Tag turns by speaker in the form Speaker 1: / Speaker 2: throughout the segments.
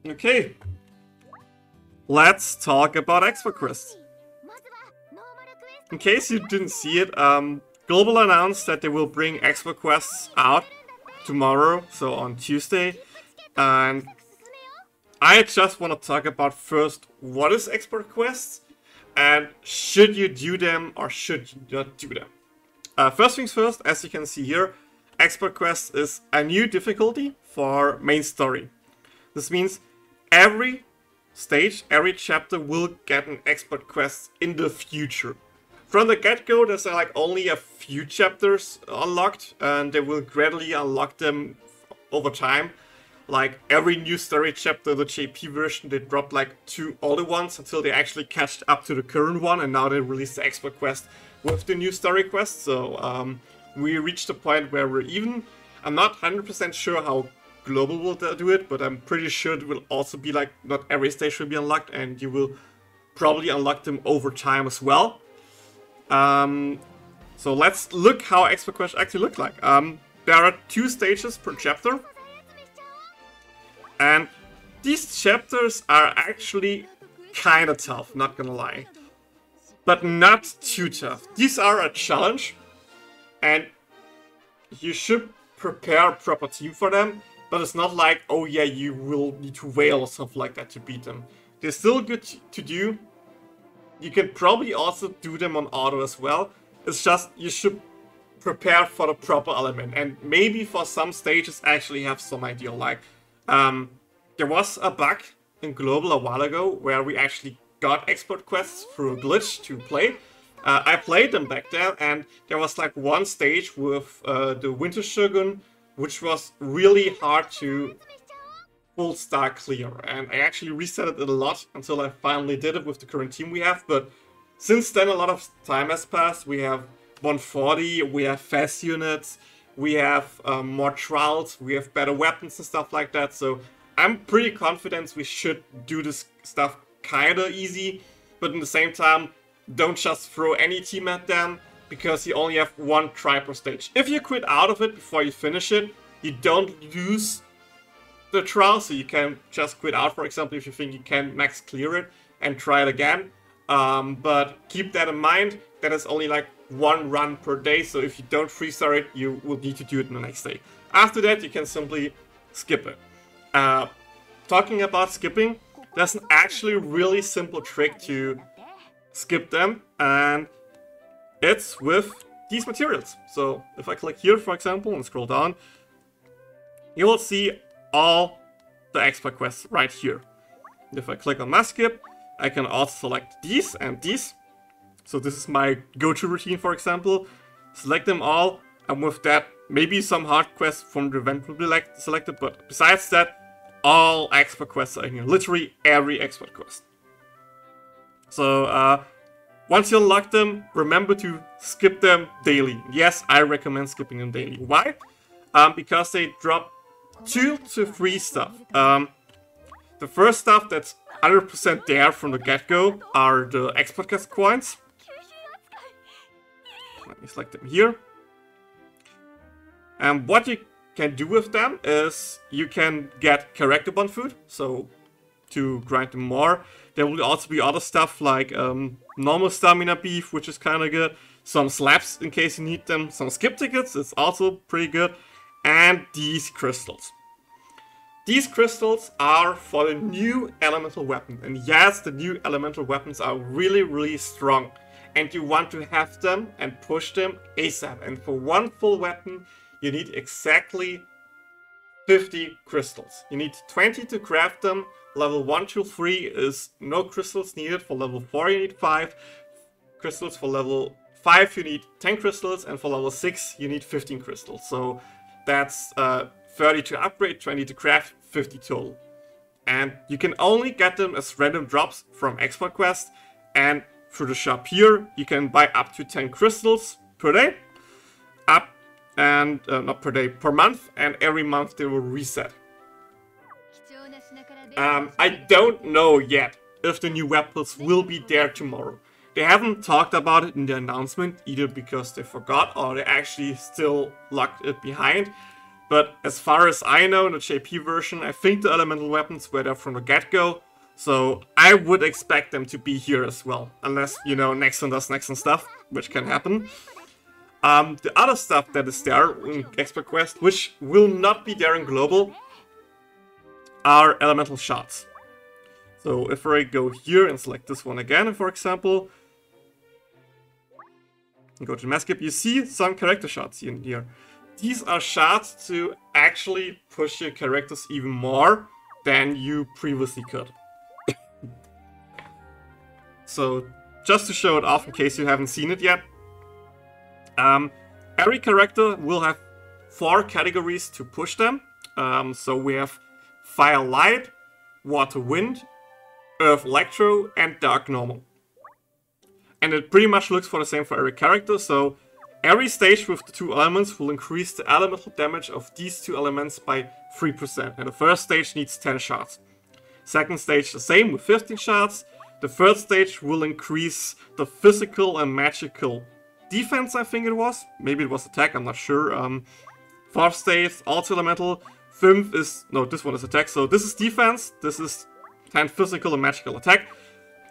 Speaker 1: Okay, let's talk about expert quests. In case you didn't see it, Global announced that they will bring expert quests out tomorrow, so on Tuesday, and I just want to talk about first what is expert quests and should you do them or should you not do them. First things first, as you can see here, expert quests is a new difficulty for main story. This means every stage, every chapter will get an expert quest in the future. From the get-go, there's like only a few chapters unlocked, and they will gradually unlock them over time. Like every new story chapter, the JP version, they dropped like 2 older ones until they actually catched up to the current one, and now they released the expert quest with the new story quest. So we reached a point where we're even. I'm not 100% sure how Global will do it, but I'm pretty sure it will also be like not every stage will be unlocked, and you will probably unlock them over time as well. So let's look how expert quests actually look like. There are 2 stages per chapter, and these chapters are actually kinda tough, not gonna lie. But not too tough. These are a challenge, and you should prepare a proper team for them, but it's not like, oh yeah, you will need to whale or something like that to beat them. They're still good to do. You can probably also do them on auto as well. It's just you should prepare for the proper element, and maybe for some stages actually have some idea. Like, there was a bug in Global a while ago where we actually got expert quests through a glitch to play. I played them back then, and there was like one stage with the Winter Shogun, which was really hard to full star clear, and I actually reset it a lot until I finally did it with the current team we have. But since then a lot of time has passed. We have 140, we have fast units, we have more trials, we have better weapons and stuff like that, so I'm pretty confident we should do this stuff kinda easy, but at the same time don't just throw any team at them, because you only have 1 try per stage. If you quit out of it before you finish it, you don't lose the trial, so you can just quit out, for example, if you think you can max clear it and try it again. But keep that in mind, that is only like 1 run per day, so if you don't 3-star it, you will need to do it in the next day. After that, you can simply skip it. Talking about skipping, there's an actually really simple trick to skip them, and it's with these materials. So if I click here, for example, and scroll down, you will see all the expert quests right here. If I click on mass skip, I can also select these and these. So this is my go-to routine, for example. Select them all, and with that, maybe some hard quests from the event will be selected, but besides that, all expert quests are in here. Literally every expert quest. So once you unlock them, remember to skip them daily. Yes, I recommend skipping them daily. Why? Because they drop 2 to 3 stuff. The first stuff that's 100% there from the get-go are the expert quest coins. Let me select them here. And what you can do with them is you can get character bond food, so to grind them more. There will also be other stuff like normal stamina beef, which is kind of good. Some slaps in case you need them. Some skip tickets, it's also pretty good. And these crystals. These crystals are for the new elemental weapon. And yes, the new elemental weapons are really, really strong. And you want to have them and push them ASAP. And for 1 full weapon, you need exactly 50 crystals. You need 20 to craft them. Level 1 to 3 is no crystals needed. For level 4 you need 5 crystals. For level 5 you need 10 crystals. And for level 6 you need 15 crystals. So that's 30 to upgrade, 20 to craft, 50 total. And you can only get them as random drops from expert quest. And through the shop here, you can buy up to 10 crystals per day. Not per day, per month. And every month they will reset. I don't know yet if the new weapons will be there tomorrow. They haven't talked about it in the announcement, either because they forgot or they actually still locked it behind. But as far as I know, in the JP version, I think the elemental weapons were there from the get-go. So I would expect them to be here as well. Unless, you know, Nexon does Nexon stuff, which can happen. The other stuff that is there in Expert Quest, which will not be there in Global, are elemental shots. So if I go here and select this one again, for example, and go to the Maskip, you see some character shots in here. These are shots to actually push your characters even more than you previously could. So, just to show it off in case you haven't seen it yet. Every character will have 4 categories to push them. So we have Fire Light, Water Wind, Earth Electro, and Dark Normal. And it pretty much looks for the same for every character, so every stage with the 2 elements will increase the elemental damage of these 2 elements by 3%. And the first stage needs 10 shots. Second stage the same with 15 shots. The third stage will increase the physical and magical defense, I think it was. Maybe it was attack, I'm not sure. Fourth stage, also elemental. Fifth is, no, this one is attack. So this is defense, this is 10 physical and magical attack.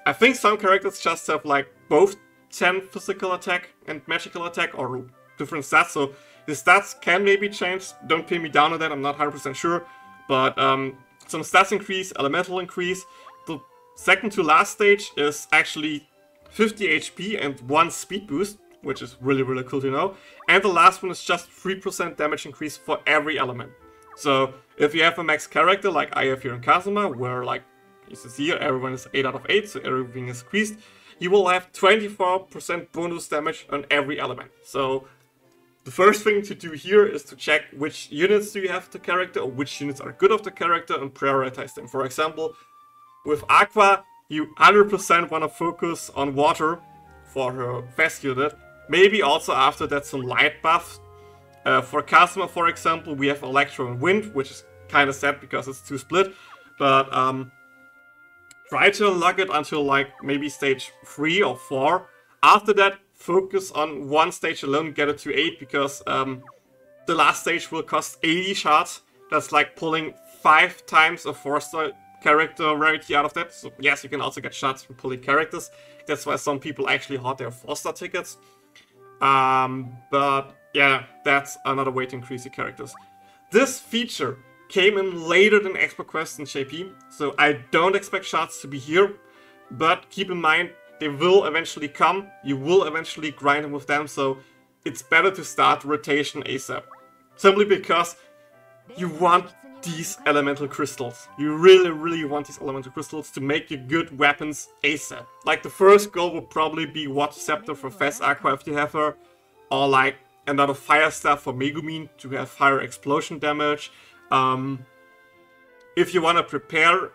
Speaker 1: I think some characters just have like both 10 physical attack and magical attack or different stats. So the stats can maybe change. Don't pin me down on that, I'm not 100% sure. But some stats increase, elemental increase. The second to last stage is actually 50 HP and 1 speed boost, which is really, really cool to know. And the last one is just 3% damage increase for every element. So if you have a max character like I have here in Kazuma, where like you see here everyone is 8 out of 8, so everything is increased, you will have 24% bonus damage on every element. So the first thing to do here is to check which units do you have the character, or which units are good of the character, and prioritize them. For example, with Aqua, you 100% want to focus on water for her fast unit. Maybe also after that some light buffs. For Kazuma, for example, we have Electro and Wind, which is kind of sad because it's 2 split. But try to unlock it until like maybe stage 3 or 4. After that, focus on 1 stage alone, get it to 8, because the last stage will cost 80 shots. That's like pulling 5 times a 4-star character rarity out of that. So yes, you can also get shots from pulling characters. That's why some people actually hoard their 4-star tickets. But yeah, that's another way to increase your characters. This feature came in later than Expert Quest and JP, so I don't expect shots to be here. But keep in mind, they will eventually come. You will eventually grind them with them, so it's better to start rotation ASAP. Simply because you want these elemental crystals. You really, really want these elemental crystals to make you good weapons ASAP. Like the first goal would probably be Water Scepter for Fast Aqua if you have her, or like another Fire Staff for Megumin to have higher explosion damage. If you want to prepare,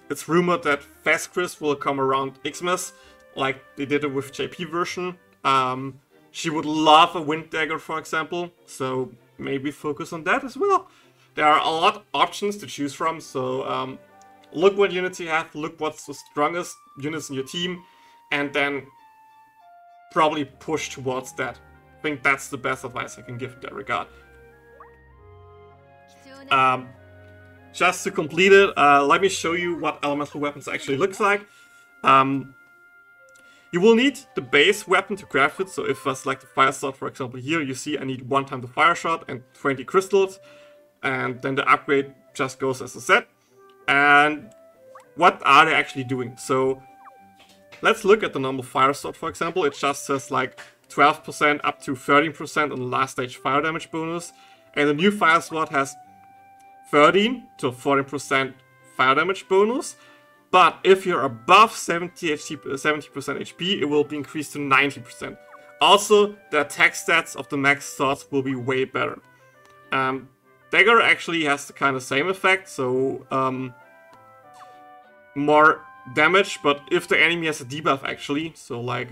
Speaker 1: it's rumored that Fast Chris will come around Xmas, like they did it with JP version. She would love a Wind Dagger, for example, so maybe focus on that as well. There are a lot of options to choose from, so look what units you have, look what's the strongest units in your team, and then probably push towards that. I think that's the best advice I can give in that regard. Just to complete it, let me show you what elemental weapons actually looks like. You will need the base weapon to craft it, so if I select the fire sword, for example here, you see I need 1 time the fire shot and 20 crystals, and then the upgrade just goes as a set. And what are they actually doing? So let's look at the normal fire sword, for example. It just says like 12% up to 13% on the last stage fire damage bonus, and the new fire sword has 13 to 14% fire damage bonus. But if you're above 70% HP, it will be increased to 90%. Also, the attack stats of the max swords will be way better. Dagger actually has the kind of same effect, so more damage, but if the enemy has a debuff actually, so like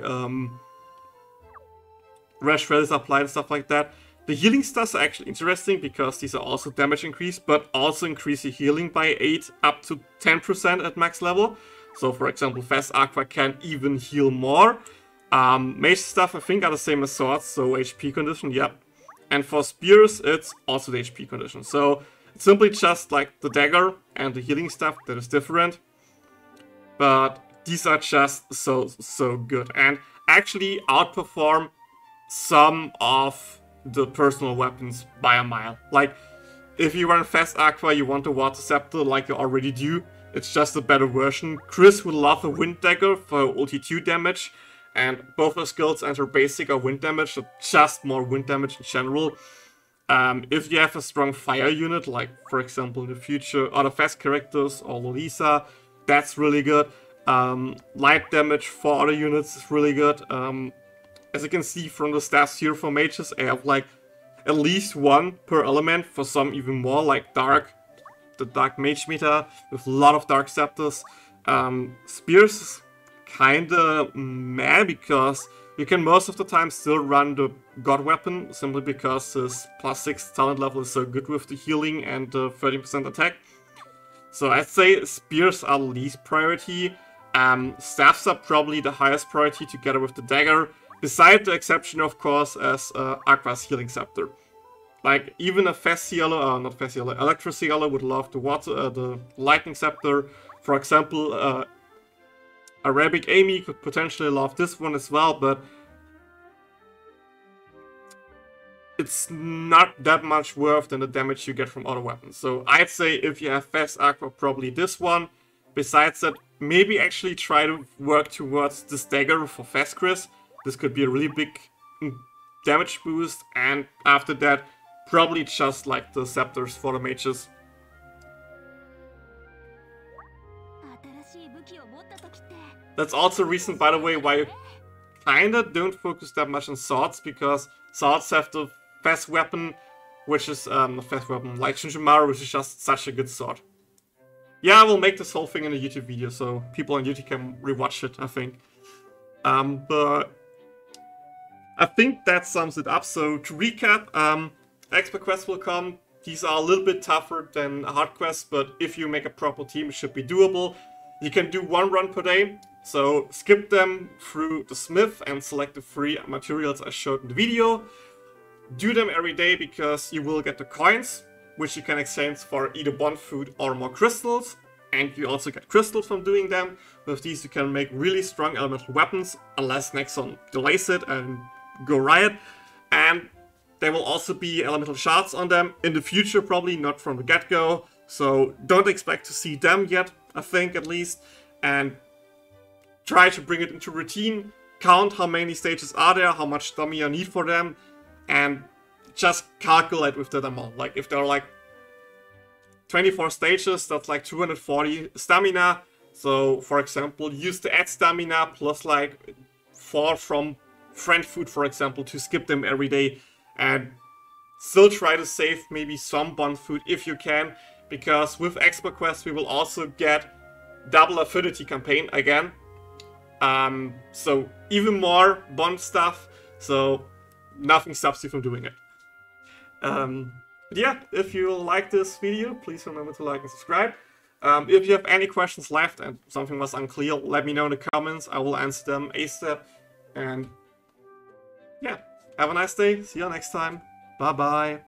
Speaker 1: Rash Red is applied and stuff like that. The healing stats are actually interesting because these are also damage increase, but also increase your healing by 8 up to 10% at max level. So for example, Fast Aqua can even heal more. Mage stuff I think are the same as swords, so HP condition, yep. And for spears, it's also the HP condition. So it's simply just like the dagger and the healing stuff that is different. But these are just so good and actually outperform some of the personal weapons by a mile. Like, if you run Fast Aqua, you want the Water Scepter like you already do. It's just a better version. Chris would love a Wind Dagger for ulti 2 damage. And both her skills and her basic are wind damage, so just more wind damage in general. If you have a strong fire unit, like for example in the future, other fast characters or Lolisa, that's really good. Light damage for other units is really good. As you can see from the stats here for mages, I have like at least one per element, for some even more, like Dark, the Dark Mage meta, with a lot of Dark Scepters. Spears kinda meh, because you can most of the time still run the God Weapon, simply because his +6 talent level is so good with the healing and the 30% attack. So I'd say spears are least priority. Staffs are probably the highest priority together with the dagger, beside the exception of course as Aqua's healing scepter. Like even a Electro would love the lightning scepter. For example, Arabic Amy could potentially love this one as well, but it's not that much worth than the damage you get from other weapons. So I'd say if you have Fast Aqua, probably this one. Besides that, maybe actually try to work towards this dagger for Fast Chris. This could be a really big damage boost, and after that, probably just like the scepters for the mages. That's also a reason, by the way, why you kinda don't focus that much on swords, because swords have the fast weapon, which is the fast weapon like Shinjimaru, which is just such a good sword. Yeah, I will make this whole thing in a YouTube video, so people on YouTube can rewatch it, I think. But I think that sums it up. So to recap, expert quests will come. These are a little bit tougher than hard quests, but if you make a proper team, it should be doable. You can do one run per day, so skip them through the smith and select the 3 materials I showed in the video. Do them every day because you will get the coins, which you can exchange for either bond food or more crystals. And you also get crystals from doing them. With these you can make really strong elemental weapons, unless Nexon delays it and go riot. And there will also be elemental shards on them in the future, probably not from the get-go. So don't expect to see them yet, I think at least. And try to bring it into routine. Count how many stages are there, how much stamina you need for them. And just calculate with that amount. Like if there are like 24 stages, that's like 240 stamina. So for example, use the add stamina plus like 4 from friend food, for example, to skip them every day. And still try to save maybe some bond food if you can, because with expert quests we will also get double affinity campaign again. So even more bond stuff, so nothing stops you from doing it. But yeah, if you like this video, please remember to like and subscribe. If you have any questions left and something was unclear, let me know in the comments. I will answer them ASAP. And yeah, have a nice day. See you next time. Bye bye.